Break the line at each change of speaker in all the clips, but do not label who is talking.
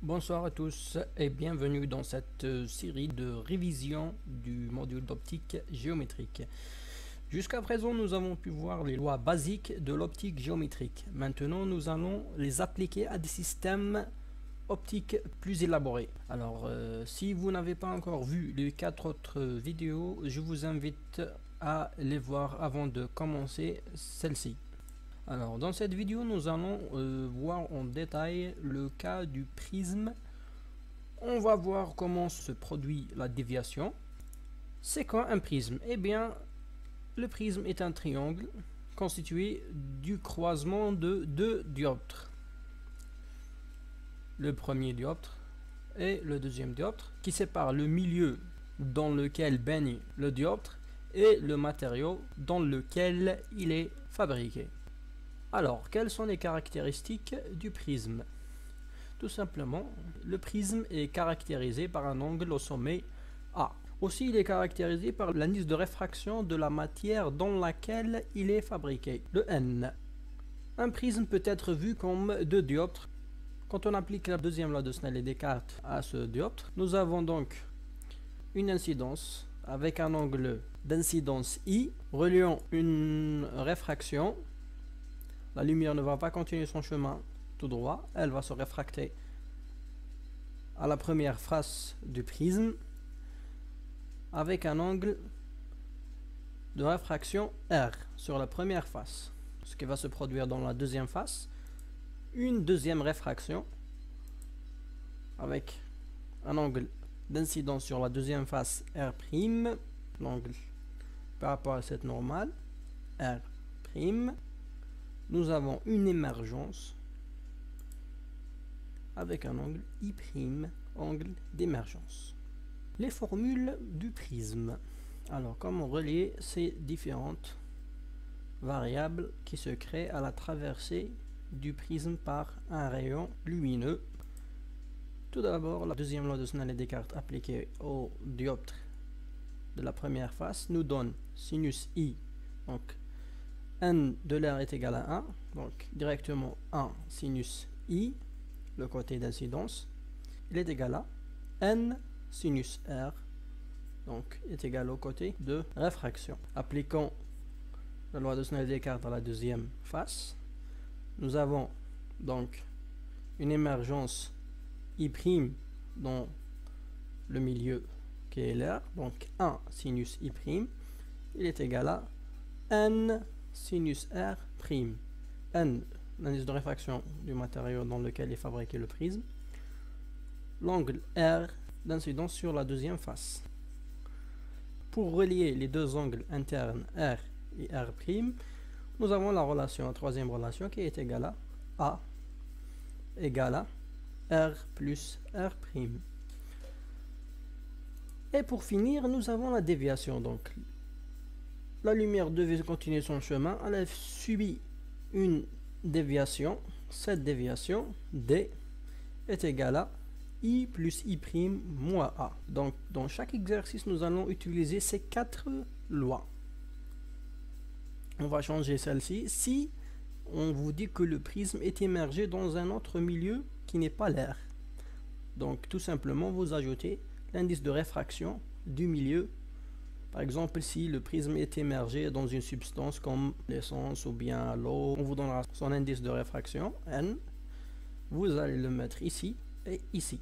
Bonsoir à tous et bienvenue dans cette série de révision du module d'optique géométrique. Jusqu'à présent, nous avons pu voir les lois basiques de l'optique géométrique. Maintenant, nous allons les appliquer à des systèmes optiques plus élaborés. Alors, si vous n'avez pas encore vu les 4 autres vidéos, je vous invite à les voir avant de commencer celle-ci. Alors, dans cette vidéo, nous allons voir en détail le cas du prisme. On va voir comment se produit la déviation. C'est quoi un prisme? Eh bien, le prisme est un triangle constitué du croisement de deux dioptres. Le premier dioptre et le deuxième dioptre qui sépare le milieu dans lequel baigne le dioptre et le matériau dans lequel il est fabriqué. Alors, quelles sont les caractéristiques du prisme? Tout simplement, le prisme est caractérisé par un angle au sommet A. Aussi, il est caractérisé par l'indice de réfraction de la matière dans laquelle il est fabriqué, le N. Un prisme peut être vu comme deux dioptres. Quand on applique la deuxième loi de Snell et Descartes à ce dioptre, nous avons donc une incidence avec un angle d'incidence I reliant une réfraction. La lumière ne va pas continuer son chemin tout droit, elle va se réfracter à la première face du prisme avec un angle de réfraction R sur la première face. Ce qui va se produire dans la deuxième face, une deuxième réfraction avec un angle d'incidence sur la deuxième face R', l'angle par rapport à cette normale, R'. Nous avons une émergence avec un angle I', angle d'émergence. Les formules du prisme. Alors, comment relier ces différentes variables qui se créent à la traversée du prisme par un rayon lumineux? Tout d'abord, la deuxième loi de Snell et Descartes appliquée au dioptre de la première face nous donne sinus I, donc n de l'air est égal à 1, donc directement 1 sinus I, le côté d'incidence, il est égal à n sinus R, donc est égal au côté de réfraction. Appliquons la loi de Snell et Descartes à la deuxième face, nous avons donc une émergence I' dans le milieu qui est l'air, donc 1 sinus I', il est égal à n sinus R', n, l'indice de réfraction du matériau dans lequel est fabriqué le prisme, l'angle R d'incidence sur la deuxième face. Pour relier les deux angles internes R et R', nous avons la troisième relation qui est égale à A égale à R plus R'. Et pour finir, nous avons la déviation. Donc, la lumière devait continuer son chemin, elle a subi une déviation. Cette déviation, D, est égale à I plus I' moins A. Donc, dans chaque exercice, nous allons utiliser ces 4 lois. On va changer celle-ci. Si on vous dit que le prisme est émergé dans un autre milieu qui n'est pas l'air. Donc, tout simplement, vous ajoutez l'indice de réfraction du milieu. Par exemple, si le prisme est émergé dans une substance comme l'essence ou bien l'eau, on vous donnera son indice de réfraction, N. Vous allez le mettre ici et ici.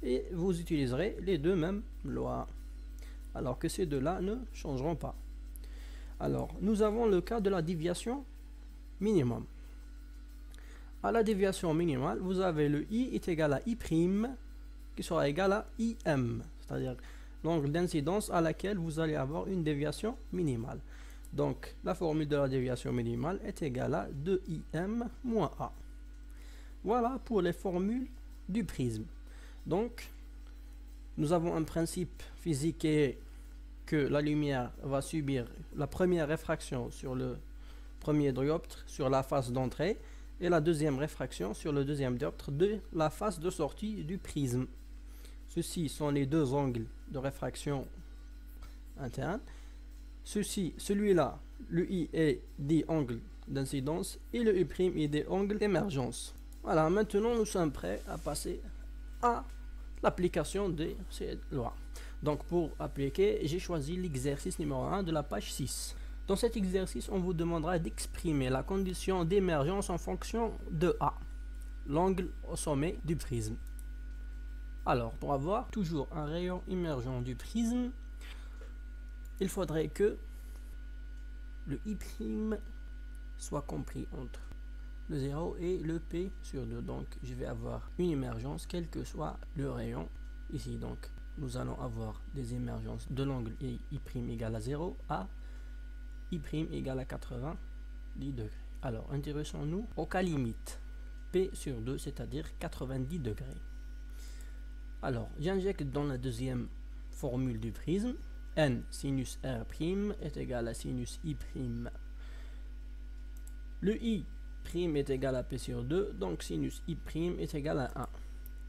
Et vous utiliserez les deux mêmes lois. Alors que ces deux-là ne changeront pas. Alors, nous avons le cas de la déviation minimum. À la déviation minimale, vous avez le I est égal à I' qui sera égal à IM, c'est-à-dire l'angle d'incidence à laquelle vous allez avoir une déviation minimale. Donc, la formule de la déviation minimale est égale à 2IM moins A. Voilà pour les formules du prisme. Donc, nous avons un principe physique qui est que la lumière va subir la première réfraction sur le premier dioptre sur la face d'entrée et la deuxième réfraction sur le deuxième dioptre de la face de sortie du prisme. Ceci sont les deux angles de réfraction interne. Celui-là, le I est des angles d'incidence et le I' est des angles d'émergence. Voilà, maintenant nous sommes prêts à passer à l'application de ces lois. Donc pour appliquer, j'ai choisi l'exercice numéro 1 de la page 6. Dans cet exercice, on vous demandera d'exprimer la condition d'émergence en fonction de A, l'angle au sommet du prisme. Alors, pour avoir toujours un rayon émergent du prisme, il faudrait que le I' soit compris entre le 0 et le P sur 2. Donc, je vais avoir une émergence, quel que soit le rayon ici. Donc, nous allons avoir des émergences de l'angle I' égale à 0 à I' égale à 90 degrés. Alors, intéressons-nous au cas limite. P sur 2, c'est-à-dire 90 degrés. Alors, j'injecte dans la deuxième formule du prisme, n sinus R' est égal à sinus I'. Le I' est égal à P sur 2, donc sinus I' est égal à 1.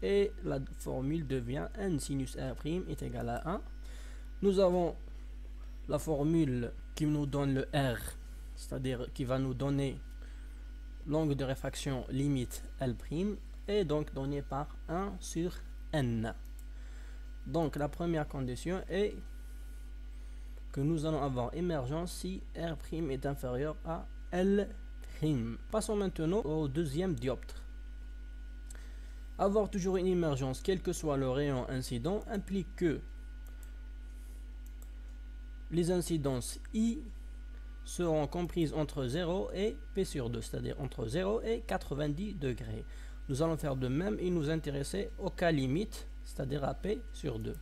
Et la formule devient n sinus R' est égal à 1. Nous avons la formule qui nous donne le R, c'est-à-dire qui va nous donner l'angle de réfraction limite L', est donc donné par 1 sur n. Donc la première condition est que nous allons avoir émergence si R' est inférieur à L'. Passons maintenant au deuxième dioptre. Avoir toujours une émergence, quel que soit le rayon incident, implique que les incidences I seront comprises entre 0 et P sur 2, c'est-à-dire entre 0 et 90 degrés. Nous allons faire de même et nous intéresser au cas limite, c'est-à-dire à P sur 2.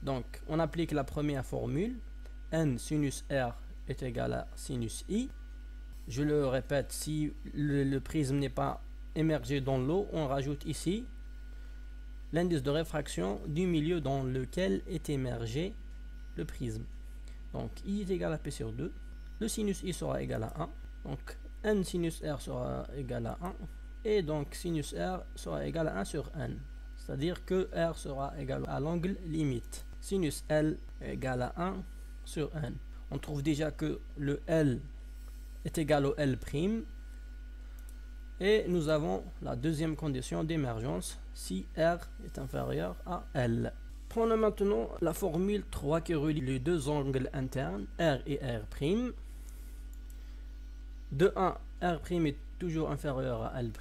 Donc, on applique la première formule, n sinus R est égal à sinus I. Je le répète, si le prisme n'est pas émergé dans l'eau, on rajoute ici l'indice de réfraction du milieu dans lequel est émergé le prisme. Donc, I est égal à P sur 2. Le sinus I sera égal à 1. Donc, n sinus R sera égal à 1. Et donc, sinus R sera égal à 1 sur n. C'est-à-dire que R sera égal à l'angle limite. Sinus L est égal à 1 sur n. On trouve déjà que le L est égal au L'. Et nous avons la deuxième condition d'émergence si R est inférieur à L. Prenons maintenant la formule 3 qui relie les deux angles internes, R et R'. De 1, R' est toujours inférieur à L'.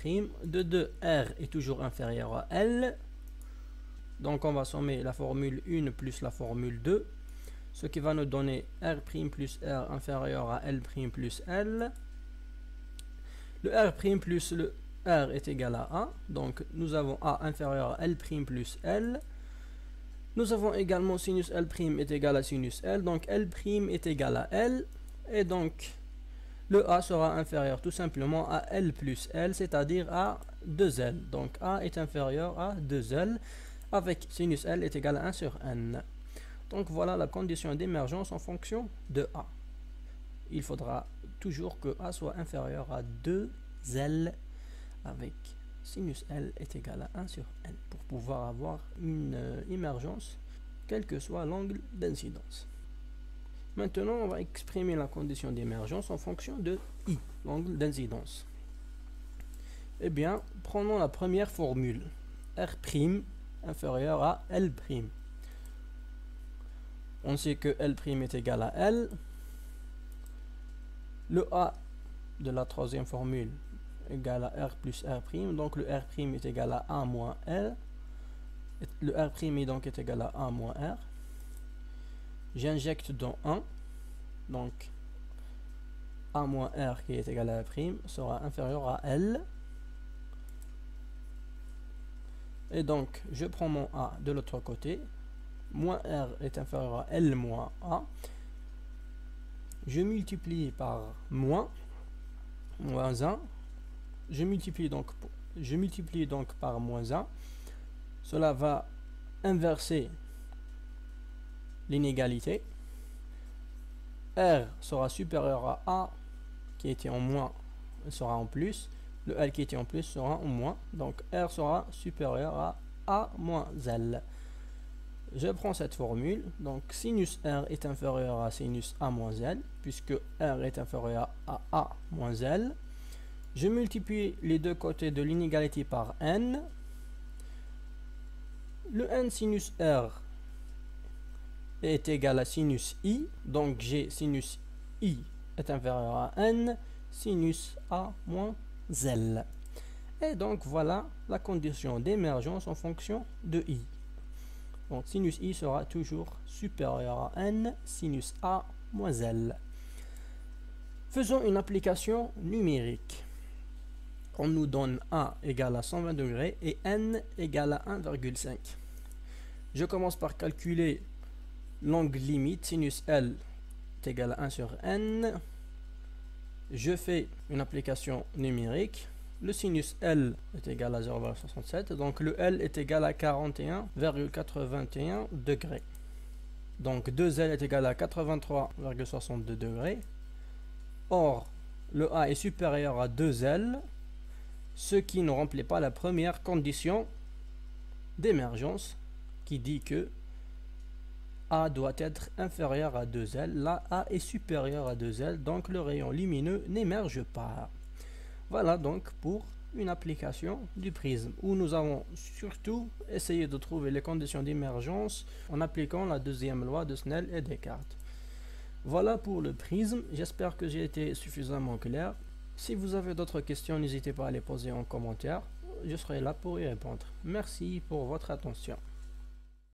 De 2, R est toujours inférieur à L. Donc on va sommer la formule 1 plus la formule 2. Ce qui va nous donner R' plus R inférieur à L' plus L. Le R' plus le R est égal à A. Donc nous avons A inférieur à L' plus L. Nous avons également sinus L' est égal à sinus L. Donc L' est égal à L. Et donc le A sera inférieur tout simplement à L plus L, c'est-à-dire à 2L. Donc A est inférieur à 2L avec sinus L est égal à 1 sur N. Donc voilà la condition d'émergence en fonction de A. Il faudra toujours que A soit inférieur à 2L avec sinus L est égal à 1 sur N pour pouvoir avoir une émergence quel que soit l'angle d'incidence. Maintenant, on va exprimer la condition d'émergence en fonction de I, l'angle d'incidence. Eh bien, prenons la première formule, R' inférieur à L'. On sait que L' est égal à L. Le A de la troisième formule est égal à R plus R'. Donc le R' est égal à A moins L. Le R' est donc égal à A moins R. J'injecte dans 1. Donc A moins R qui est égal à R' sera inférieur à L. Et donc je prends mon A de l'autre côté. Moins R est inférieur à L moins A. Je multiplie par moins 1. Je multiplie donc par moins 1. Cela va inverser l'inégalité. R sera supérieur à A qui était en moins sera en plus. Le L qui était en plus sera en moins. Donc R sera supérieur à A moins L. Je prends cette formule, donc sinus R est inférieur à sinus A moins L, puisque R est inférieur à A moins L. Je multiplie les deux côtés de l'inégalité par N. Le n sinus R est égal à sinus I, donc j'ai sinus I est inférieur à n, sinus A moins L. Et donc voilà la condition d'émergence en fonction de I. Donc sinus I sera toujours supérieur à n, sinus A moins L. Faisons une application numérique. On nous donne A égale à 120 degrés et n égale à 1,5. Je commence par calculer l'angle limite, sinus L est égal à 1 sur n. Je fais une application numérique. Le sinus L est égal à 0,67, donc le L est égal à 41,81 degrés. Donc 2L est égal à 83,62 degrés. Or, le A est supérieur à 2L, ce qui ne remplit pas la première condition d'émergence qui dit que A doit être inférieur à 2L. Là, A est supérieur à 2L, donc le rayon lumineux n'émerge pas. Voilà donc pour une application du prisme, où nous avons surtout essayé de trouver les conditions d'émergence en appliquant la deuxième loi de Snell et Descartes. Voilà pour le prisme, j'espère que j'ai été suffisamment clair. Si vous avez d'autres questions, n'hésitez pas à les poser en commentaire, je serai là pour y répondre. Merci pour votre attention.